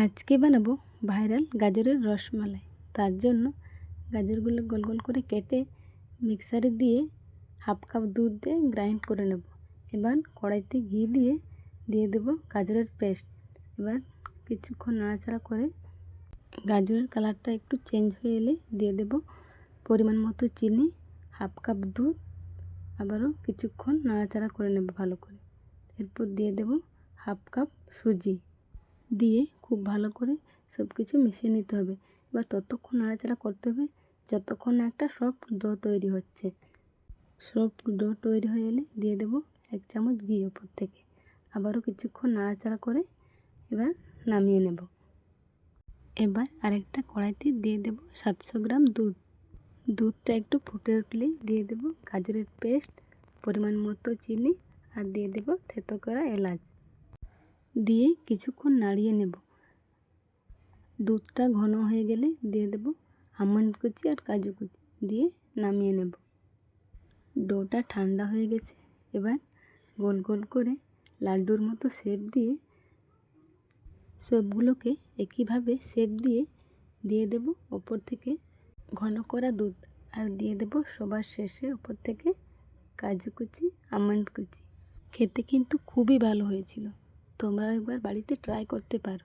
আজকে বানাবো ভাইরাল গাজরের রসমালাই। তার জন্য গাজরগুলো গোল গোল করে কেটে মিক্সারে দিয়ে হাফ কাপ দুধ দিয়ে গ্রাইন্ড করে নেব। এবার কড়াইতে ঘি দিয়ে দেব গাজরের পেস্ট। এবার কিছুক্ষণ নাড়াচাড়া করে গাজরের কালারটা একটু চেঞ্জ হয়ে এলে দিয়ে দেব পরিমাণ মতো চিনি, হাফ কাপ দুধ। আবারও কিছুক্ষণ নাড়াচাড়া করে নেব ভালো করে। এরপর দিয়ে দেব হাফ কাপ সুজি দিয়ে খুব ভালো করে সব কিছু মিশিয়ে নিতে হবে। এবার ততক্ষণ নাড়াচাড়া করতে হবে যতক্ষণ না একটা সফট ডো তৈরি হচ্ছে। সফট ডো তৈরি হয়ে এলে দিয়ে দেব 1 চামচ ঘি ওপর থেকে। আবারও কিছুক্ষণ নাড়াচাড়া করে এবার নামিয়ে নেব। এবার আরেকটা কড়াইতে দিয়ে দেব 700 গ্রাম দুধ। দুধটা একটু ফুটে উঠলেই দিয়ে দেব গাজরের পেস্ট, পরিমাণ মতো চিনি আর দিয়ে দেব থেতো করা এলাচ। দিয়ে কিছুক্ষণ নাড়িয়ে নেব। দুধটা ঘন হয়ে গেলে দিয়ে দেব আমন্ড কুচি আর কাজু কুচি দিয়ে নামিয়ে নেব। ডোটা ঠান্ডা হয়ে গেছে। এবার গোল গোল করে লাড্ডুর মতো শেপ দিয়ে সবগুলোকে একইভাবে শেপ দিয়ে দেব ওপর থেকে ঘন করা দুধ আর দিয়ে দেব সবার শেষে ওপর থেকে কাজু কুচি, আমন্ড কুচি। খেতে কিন্তু খুবই ভালো হয়েছিল। তোমরা একবার বাড়িতে ট্রাই করতে পারো।